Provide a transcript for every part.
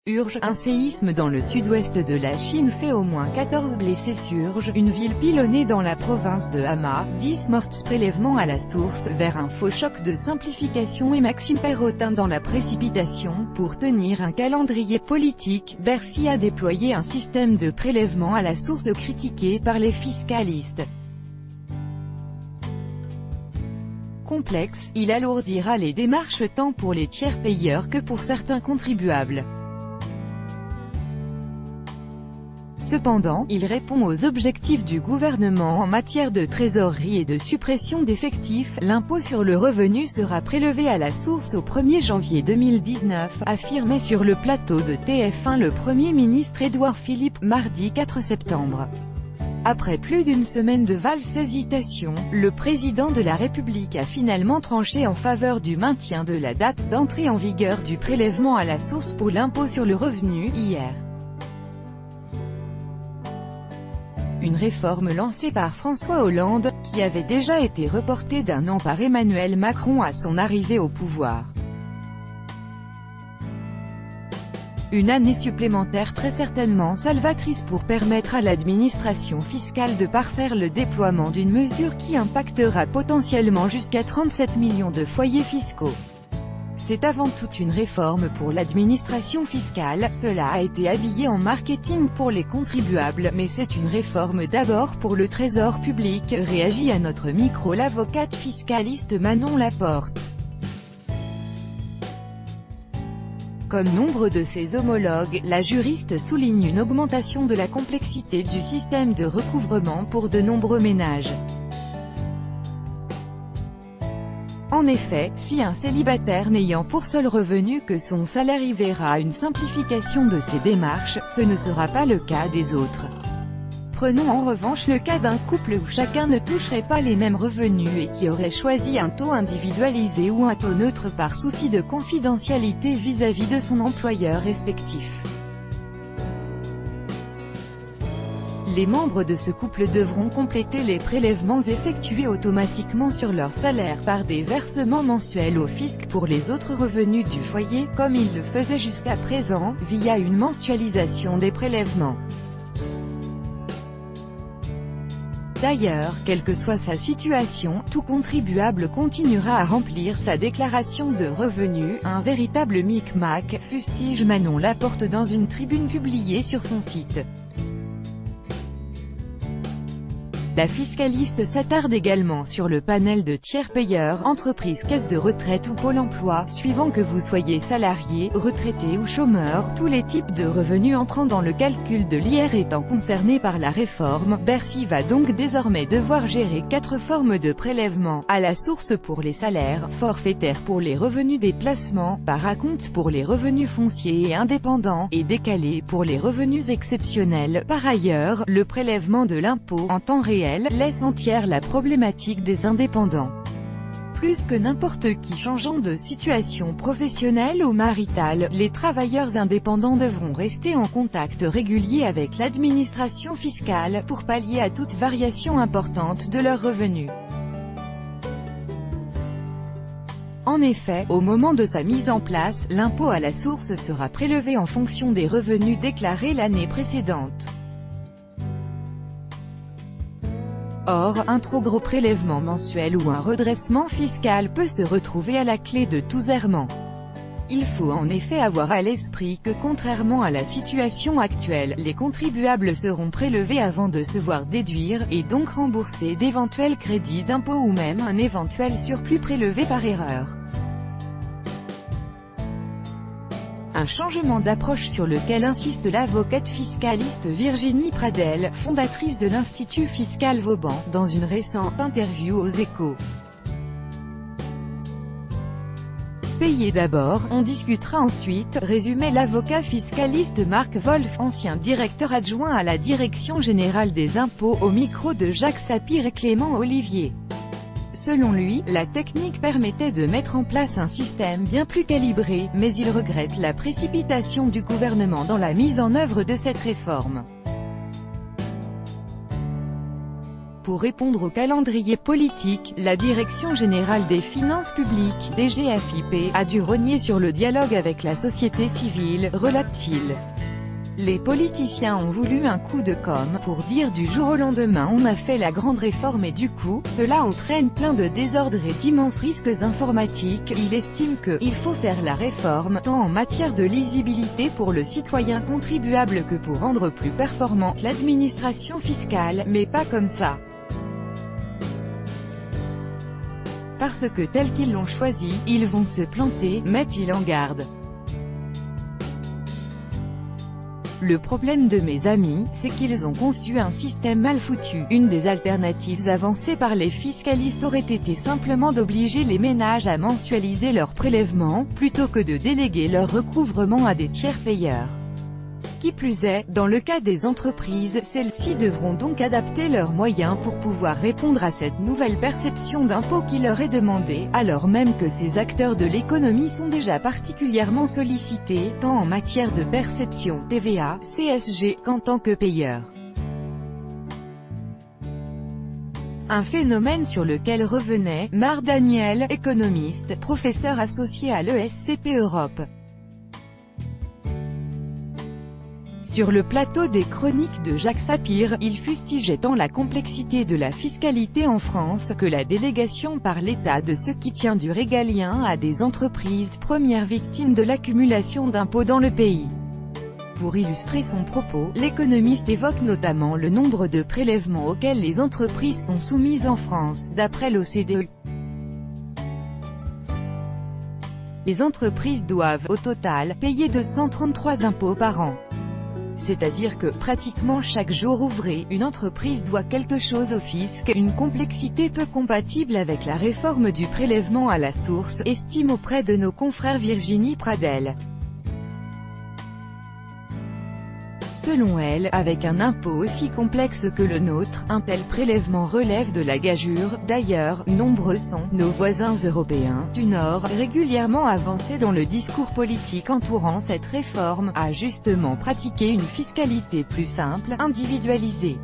Urge, un séisme dans le sud-ouest de la Chine fait au moins 14 blessés sur une ville pilonnée dans la province de Hama, 10 mortes. Prélèvement à la source, vers un faux choc de simplification et Maxime Perrotin dans la précipitation. Pour tenir un calendrier politique, Bercy a déployé un système de prélèvement à la source critiqué par les fiscalistes. Complexe, il alourdira les démarches tant pour les tiers payeurs que pour certains contribuables. Cependant, il répond aux objectifs du gouvernement en matière de trésorerie et de suppression d'effectifs. L'impôt sur le revenu sera prélevé à la source au 1er janvier 2019, affirmait sur le plateau de TF1 le Premier ministre Édouard Philippe, mardi 4 septembre. Après plus d'une semaine de valse hésitation, le président de la République a finalement tranché en faveur du maintien de la date d'entrée en vigueur du prélèvement à la source pour l'impôt sur le revenu, hier. Une réforme lancée par François Hollande, qui avait déjà été reportée d'un an par Emmanuel Macron à son arrivée au pouvoir. Une année supplémentaire très certainement salvatrice pour permettre à l'administration fiscale de parfaire le déploiement d'une mesure qui impactera potentiellement jusqu'à 37 millions de foyers fiscaux. C'est avant tout une réforme pour l'administration fiscale, cela a été habillé en marketing pour les contribuables, mais c'est une réforme d'abord pour le trésor public, réagit à notre micro l'avocate fiscaliste Manon Laporte. Comme nombre de ses homologues, la juriste souligne une augmentation de la complexité du système de recouvrement pour de nombreux ménages. En effet, si un célibataire n'ayant pour seul revenu que son salaire y verra une simplification de ses démarches, ce ne sera pas le cas des autres. Prenons en revanche le cas d'un couple où chacun ne toucherait pas les mêmes revenus et qui aurait choisi un taux individualisé ou un taux neutre par souci de confidentialité vis-à-vis de son employeur respectif. Les membres de ce couple devront compléter les prélèvements effectués automatiquement sur leur salaire par des versements mensuels au fisc pour les autres revenus du foyer, comme ils le faisaient jusqu'à présent, via une mensualisation des prélèvements. D'ailleurs, quelle que soit sa situation, tout contribuable continuera à remplir sa déclaration de revenus, un véritable micmac, fustige Manon Laporte dans une tribune publiée sur son site. La fiscaliste s'attarde également sur le panel de tiers payeurs, entreprises, caisses de retraite ou Pôle emploi, suivant que vous soyez salarié, retraité ou chômeur, tous les types de revenus entrant dans le calcul de l'IR étant concernés par la réforme. Bercy va donc désormais devoir gérer 4 formes de prélèvement, à la source pour les salaires, forfaitaire pour les revenus des placements, par acompte pour les revenus fonciers et indépendants, et décalé pour les revenus exceptionnels. Par ailleurs, le prélèvement de l'impôt en temps réel laisse entière la problématique des indépendants. Plus que n'importe qui changeant de situation professionnelle ou maritale, les travailleurs indépendants devront rester en contact régulier avec l'administration fiscale pour pallier à toute variation importante de leurs revenus. En effet, au moment de sa mise en place, l'impôt à la source sera prélevé en fonction des revenus déclarés l'année précédente. Or, un trop gros prélèvement mensuel ou un redressement fiscal peut se retrouver à la clé de tout errement. Il faut en effet avoir à l'esprit que contrairement à la situation actuelle, les contribuables seront prélevés avant de se voir déduire, et donc rembourser d'éventuels crédits d'impôt ou même un éventuel surplus prélevé par erreur. Un changement d'approche sur lequel insiste l'avocate fiscaliste Virginie Pradel, fondatrice de l'Institut fiscal Vauban, dans une récente interview aux Échos. Payer d'abord, on discutera ensuite, résumait l'avocat fiscaliste Marc Wolf, ancien directeur adjoint à la Direction générale des impôts, au micro de Jacques Sapir et Clément Olivier. Selon lui, la technique permettait de mettre en place un système bien plus calibré, mais il regrette la précipitation du gouvernement dans la mise en œuvre de cette réforme. Pour répondre au calendrier politique, la Direction générale des finances publiques, DGFiP, a dû rogner sur le dialogue avec la société civile, relate-t-il. Les politiciens ont voulu un coup de com', pour dire du jour au lendemain on a fait la grande réforme et du coup, cela entraîne plein de désordres et d'immenses risques informatiques. Il estime que, il faut faire la réforme, tant en matière de lisibilité pour le citoyen contribuable que pour rendre plus performante l'administration fiscale, mais pas comme ça. Parce que tels qu'ils l'ont choisi, ils vont se planter, met-il en garde. Le problème de mes amis, c'est qu'ils ont conçu un système mal foutu. Une des alternatives avancées par les fiscalistes aurait été simplement d'obliger les ménages à mensualiser leurs prélèvements, plutôt que de déléguer leur recouvrement à des tiers payeurs. Qui plus est, dans le cas des entreprises, celles-ci devront donc adapter leurs moyens pour pouvoir répondre à cette nouvelle perception d'impôt qui leur est demandée, alors même que ces acteurs de l'économie sont déjà particulièrement sollicités, tant en matière de perception, TVA, CSG, qu'en tant que payeurs. Un phénomène sur lequel revenait Marc Daniel, économiste, professeur associé à l'ESCP Europe. Sur le plateau des chroniques de Jacques Sapir, il fustigeait tant la complexité de la fiscalité en France que la délégation par l'État de ce qui tient du régalien à des entreprises, premières victimes de l'accumulation d'impôts dans le pays. Pour illustrer son propos, l'économiste évoque notamment le nombre de prélèvements auxquels les entreprises sont soumises en France, d'après l'OCDE. Les entreprises doivent, au total, payer 233 impôts par an. C'est-à-dire que, pratiquement chaque jour ouvré, une entreprise doit quelque chose au fisc, une complexité peu compatible avec la réforme du prélèvement à la source, estime auprès de nos confrères Virginie Pradel. Selon elle, avec un impôt aussi complexe que le nôtre, un tel prélèvement relève de la gageure. D'ailleurs, nombreux sont nos voisins européens du Nord, régulièrement avancés dans le discours politique entourant cette réforme, à justement pratiquer une fiscalité plus simple, individualisée.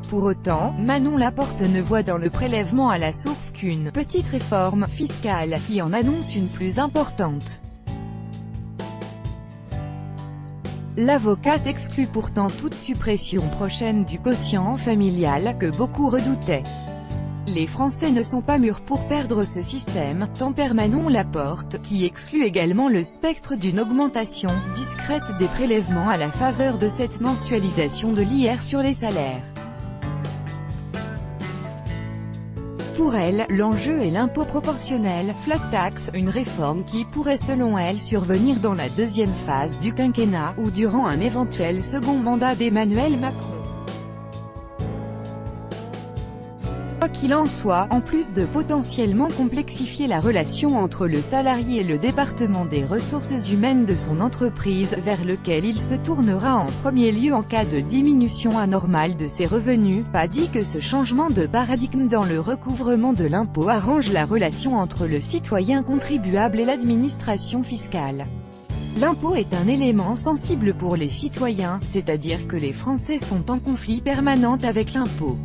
Pour autant, Manon Laporte ne voit dans le prélèvement à la source qu'une petite réforme fiscale, qui en annonce une plus importante. L'avocate exclut pourtant toute suppression prochaine du quotient familial, que beaucoup redoutaient. Les Français ne sont pas mûrs pour perdre ce système, tempère Manon Laporte, qui exclut également le spectre d'une augmentation discrète des prélèvements à la faveur de cette mensualisation de l'IR sur les salaires. Pour elle, l'enjeu est l'impôt proportionnel, flat tax, une réforme qui pourrait selon elle survenir dans la deuxième phase du quinquennat, ou durant un éventuel second mandat d'Emmanuel Macron. Quoi qu'il en soit, en plus de potentiellement complexifier la relation entre le salarié et le département des ressources humaines de son entreprise, vers lequel il se tournera en premier lieu en cas de diminution anormale de ses revenus, pas dit que ce changement de paradigme dans le recouvrement de l'impôt arrange la relation entre le citoyen contribuable et l'administration fiscale. L'impôt est un élément sensible pour les citoyens, c'est-à-dire que les Français sont en conflit permanent avec l'impôt.